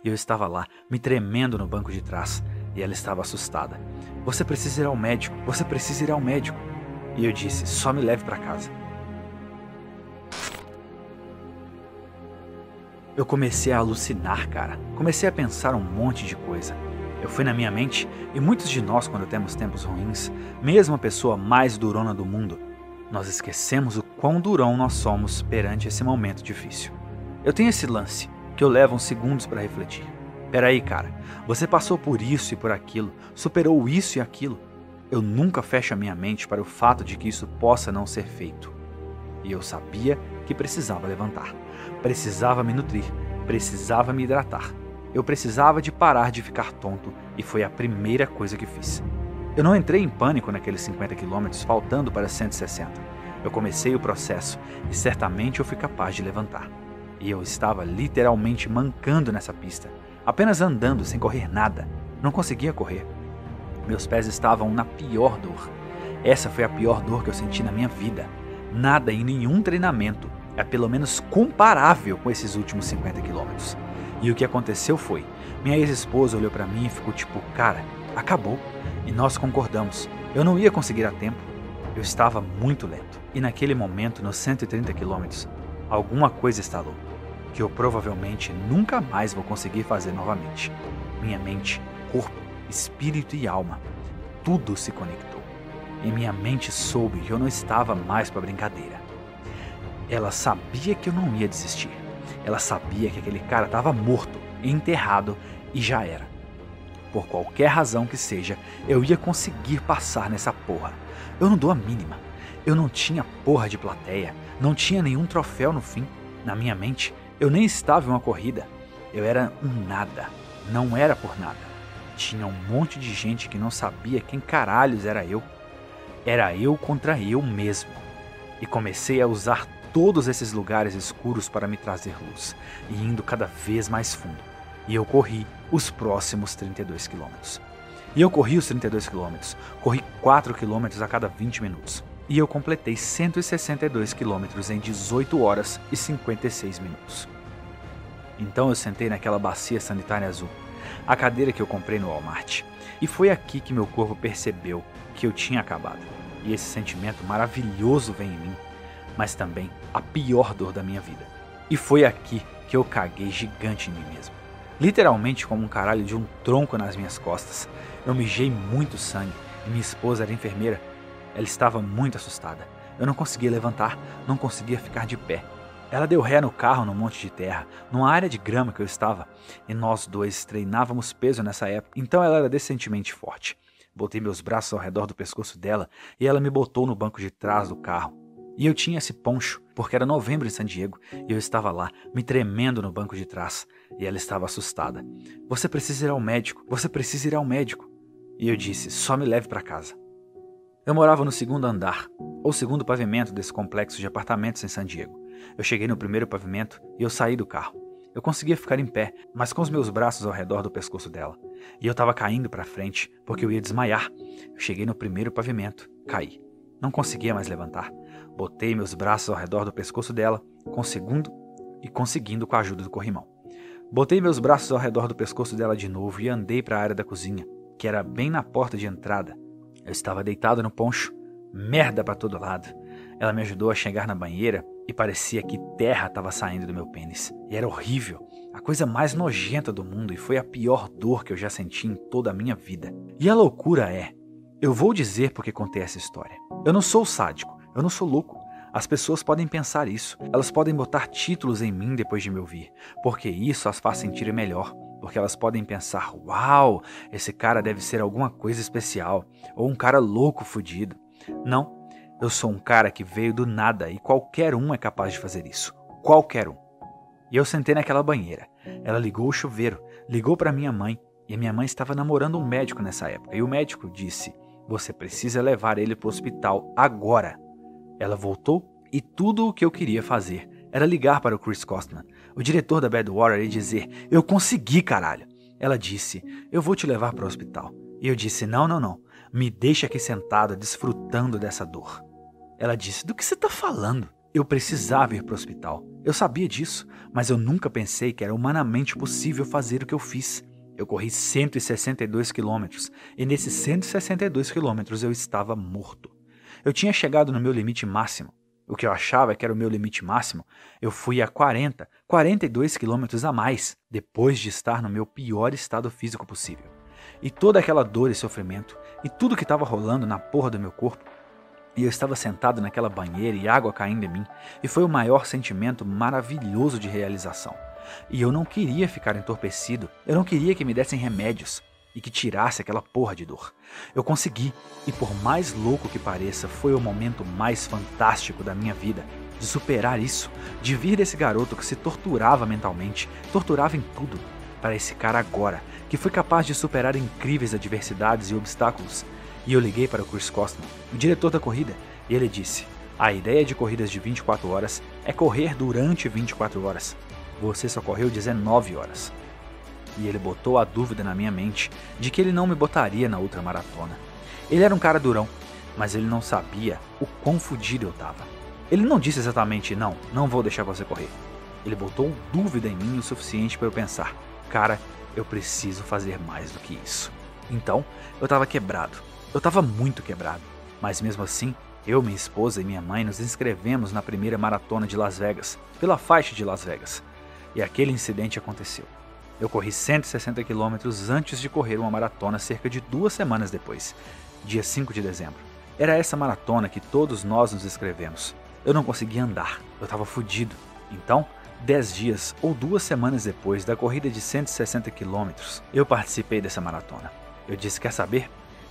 E eu estava lá, me tremendo no banco de trás, e ela estava assustada. Você precisa ir ao médico, você precisa ir ao médico. E eu disse, só me leve para casa. Eu comecei a alucinar, cara. Comecei a pensar um monte de coisa. Eu fui na minha mente, e muitos de nós, quando temos tempos ruins, mesmo a pessoa mais durona do mundo, nós esquecemos o quão durão nós somos perante esse momento difícil. Eu tenho esse lance, que eu levo uns segundos para refletir. Peraí, cara, você passou por isso e por aquilo, superou isso e aquilo. Eu nunca fecho a minha mente para o fato de que isso possa não ser feito. E eu sabia que precisava levantar. Precisava me nutrir, precisava me hidratar. Eu precisava de parar de ficar tonto e foi a primeira coisa que fiz. Eu não entrei em pânico naqueles 50 quilômetros faltando para 160. Eu comecei o processo e certamente eu fui capaz de levantar. E eu estava literalmente mancando nessa pista, apenas andando sem correr nada. Não conseguia correr. Meus pés estavam na pior dor. Essa foi a pior dor que eu senti na minha vida. Nada em nenhum treinamento é pelo menos comparável com esses últimos 50 quilômetros. E o que aconteceu foi, minha ex-esposa olhou para mim e ficou tipo, cara, acabou. E nós concordamos, eu não ia conseguir a tempo. Eu estava muito lento. E naquele momento, nos 130 quilômetros, alguma coisa estalou, que eu provavelmente nunca mais vou conseguir fazer novamente. Minha mente, corpo, espírito e alma, tudo se conectou. E minha mente soube que eu não estava mais para brincadeira. Ela sabia que eu não ia desistir. Ela sabia que aquele cara estava morto, enterrado e já era. Por qualquer razão que seja, eu ia conseguir passar nessa porra. Eu não dou a mínima. Eu não tinha porra de plateia, não tinha nenhum troféu no fim. Na minha mente, eu nem estava em uma corrida. Eu era um nada, não era por nada. Tinha um monte de gente que não sabia quem caralhos era eu. Era eu contra eu mesmo. E comecei a usar todos esses lugares escuros para me trazer luz, e indo cada vez mais fundo. E eu corri os próximos 32 quilômetros. E eu corri os 32 quilômetros, corri 4 quilômetros a cada 20 minutos. E eu completei 162 quilômetros em 18 horas e 56 minutos. Então eu sentei naquela bacia sanitária azul, a cadeira que eu comprei no Walmart. E foi aqui que meu corpo percebeu que eu tinha acabado. E esse sentimento maravilhoso vem em mim, mas também a pior dor da minha vida. E foi aqui que eu caguei gigante em mim mesmo. Literalmente como um caralho de um tronco nas minhas costas. Eu mijei muito sangue e minha esposa era enfermeira. Ela estava muito assustada. Eu não conseguia levantar, não conseguia ficar de pé. Ela deu ré no carro num monte de terra, numa área de grama que eu estava. E nós dois treinávamos peso nessa época, então ela era decentemente forte. Botei meus braços ao redor do pescoço dela e ela me botou no banco de trás do carro. E eu tinha esse poncho, porque era novembro em San Diego, e eu estava lá, me tremendo no banco de trás, e ela estava assustada. Você precisa ir ao médico, você precisa ir ao médico. E eu disse, só me leve para casa. Eu morava no segundo andar, ou segundo pavimento desse complexo de apartamentos em San Diego. Eu cheguei no primeiro pavimento e eu saí do carro. Eu conseguia ficar em pé, mas com os meus braços ao redor do pescoço dela. E eu estava caindo para frente, porque eu ia desmaiar. Eu cheguei no primeiro pavimento, caí. Não conseguia mais levantar. Botei meus braços ao redor do pescoço dela, conseguindo com a ajuda do corrimão. Botei meus braços ao redor do pescoço dela de novo e andei para a área da cozinha, que era bem na porta de entrada. Eu estava deitado no poncho, merda para todo lado. Ela me ajudou a chegar na banheira e parecia que terra estava saindo do meu pênis. E era horrível, a coisa mais nojenta do mundo e foi a pior dor que eu já senti em toda a minha vida. E a loucura é, eu vou dizer porque contei essa história. Eu não sou sádico, eu não sou louco. As pessoas podem pensar isso, elas podem botar títulos em mim depois de me ouvir, porque isso as faz sentir melhor. Porque elas podem pensar, uau, esse cara deve ser alguma coisa especial, ou um cara louco fudido. Não, eu sou um cara que veio do nada e qualquer um é capaz de fazer isso. Qualquer um. E eu sentei naquela banheira. Ela ligou o chuveiro, ligou para minha mãe, e a minha mãe estava namorando um médico nessa época. E o médico disse, você precisa levar ele para o hospital agora. Ela voltou e tudo o que eu queria fazer era ligar para o Chris Costman, o diretor da Badwater, e dizer, eu consegui, caralho. Ela disse, eu vou te levar para o hospital. E eu disse, não, me deixa aqui sentado desfrutando dessa dor. Ela disse, do que você está falando? Eu precisava ir para o hospital. Eu sabia disso, mas eu nunca pensei que era humanamente possível fazer o que eu fiz. Eu corri 162 quilômetros e nesses 162 quilômetros eu estava morto. Eu tinha chegado no meu limite máximo. O que eu achava que era o meu limite máximo, eu fui a 42 quilômetros a mais, depois de estar no meu pior estado físico possível. E toda aquela dor e sofrimento, e tudo que estava rolando na porra do meu corpo, e eu estava sentado naquela banheira e água caindo em mim, e foi o maior sentimento maravilhoso de realização. E eu não queria ficar entorpecido, eu não queria que me dessem remédios e que tirasse aquela porra de dor. Eu consegui, e por mais louco que pareça, foi o momento mais fantástico da minha vida, de superar isso, de vir desse garoto que se torturava mentalmente, torturava em tudo, para esse cara agora, que foi capaz de superar incríveis adversidades e obstáculos. E eu liguei para o Chris Costner, o diretor da corrida, e ele disse: a ideia de corridas de 24 horas é correr durante 24 horas. Você só correu 19 horas. E ele botou a dúvida na minha mente de que ele não me botaria na ultramaratona. Ele era um cara durão, mas ele não sabia o quão fodido eu tava. Ele não disse exatamente não vou deixar você correr. Ele botou dúvida em mim o suficiente para eu pensar: cara, eu preciso fazer mais do que isso. Então, eu tava quebrado. Eu tava muito quebrado. Mas mesmo assim, eu, minha esposa e minha mãe nos inscrevemos na primeira maratona de Las Vegas, pela faixa de Las Vegas. E aquele incidente aconteceu. Eu corri 160 quilômetros antes de correr uma maratona cerca de 2 semanas depois, dia 5 de dezembro. Era essa maratona que todos nós nos inscrevemos. Eu não conseguia andar, eu estava fudido. Então, 10 dias ou 2 semanas depois da corrida de 160 quilômetros, eu participei dessa maratona. Eu disse: quer saber?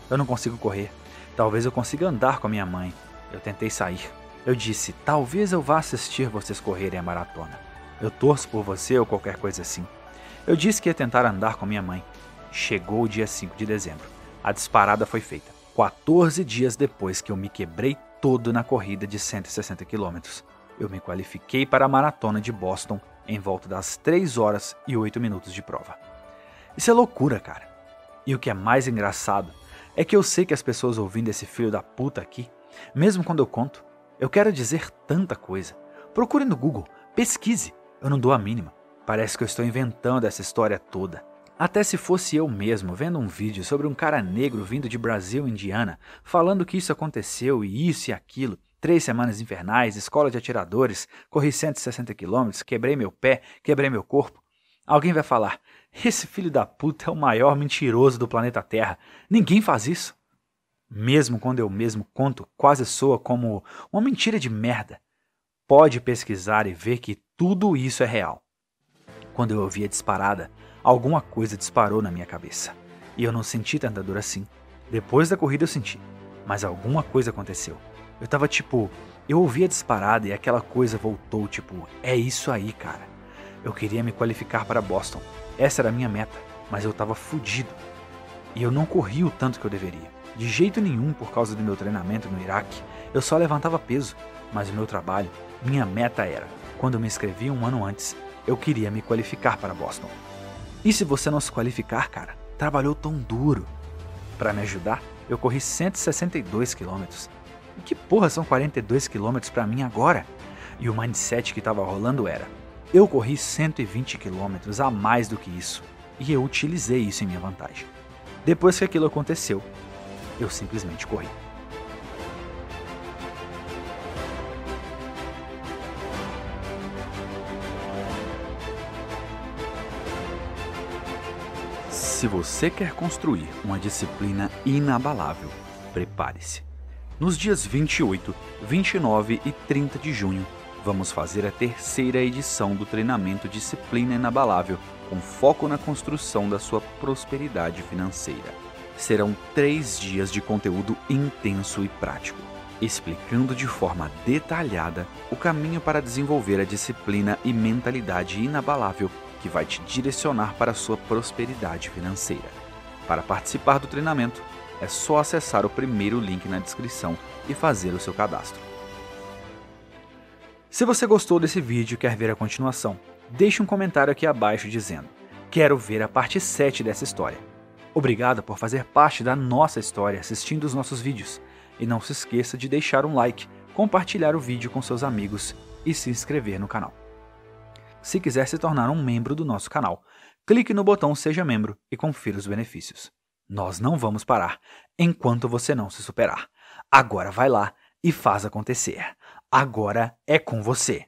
Eu não consigo correr. Talvez eu consiga andar com a minha mãe. Eu tentei sair. Eu disse: talvez eu vá assistir vocês correrem a maratona. Eu torço por você ou qualquer coisa assim. Eu disse que ia tentar andar com minha mãe. Chegou o dia 5 de dezembro. A disparada foi feita. 14 dias depois que eu me quebrei todo na corrida de 160 quilômetros. Eu me qualifiquei para a maratona de Boston em volta das 3 horas e 8 minutos de prova. Isso é loucura, cara. E o que é mais engraçado é que eu sei que as pessoas ouvindo esse filho da puta aqui, mesmo quando eu conto, eu quero dizer tanta coisa. Procure no Google, pesquise, eu não dou a mínima. Parece que eu estou inventando essa história toda. Até se fosse eu mesmo vendo um vídeo sobre um cara negro vindo de Brasil, Indiana, falando que isso aconteceu e isso e aquilo, 3 semanas infernais, escola de atiradores, corri 160 quilômetros, quebrei meu pé, quebrei meu corpo. Alguém vai falar: esse filho da puta é o maior mentiroso do planeta Terra. Ninguém faz isso. Mesmo quando eu mesmo conto, quase soa como uma mentira de merda. Pode pesquisar e ver que tudo isso é real. Quando eu ouvi a disparada, alguma coisa disparou na minha cabeça. E eu não senti tanta dor assim. Depois da corrida eu senti, mas alguma coisa aconteceu. Eu tava tipo, eu ouvi a disparada e aquela coisa voltou, tipo, é isso aí, cara. Eu queria me qualificar para Boston. Essa era a minha meta, mas eu tava fudido. E eu não corri o tanto que eu deveria. De jeito nenhum por causa do meu treinamento no Iraque. Eu só levantava peso, mas o meu trabalho, minha meta era, quando eu me inscrevi 1 ano antes, eu queria me qualificar para Boston. E se você não se qualificar, cara, trabalhou tão duro. Para me ajudar, eu corri 162 quilômetros. E que porra são 42 quilômetros para mim agora? E o mindset que estava rolando era: eu corri 120 quilômetros a mais do que isso. E eu utilizei isso em minha vantagem. Depois que aquilo aconteceu, eu simplesmente corri. Se você quer construir uma disciplina inabalável, prepare-se. Nos dias 28, 29 e 30 de junho, vamos fazer a 3ª edição do treinamento Disciplina Inabalável, com foco na construção da sua prosperidade financeira. Serão 3 dias de conteúdo intenso e prático, explicando de forma detalhada o caminho para desenvolver a disciplina e mentalidade inabalável que vai te direcionar para a sua prosperidade financeira. Para participar do treinamento, é só acessar o primeiro link na descrição e fazer o seu cadastro. Se você gostou desse vídeo e quer ver a continuação, deixe um comentário aqui abaixo dizendo: quero ver a parte 7 dessa história. Obrigado por fazer parte da nossa história assistindo os nossos vídeos. E não se esqueça de deixar um like, compartilhar o vídeo com seus amigos e se inscrever no canal. Se quiser se tornar um membro do nosso canal, clique no botão Seja Membro e confira os benefícios. Nós não vamos parar enquanto você não se superar. Agora vai lá e faz acontecer. Agora é com você.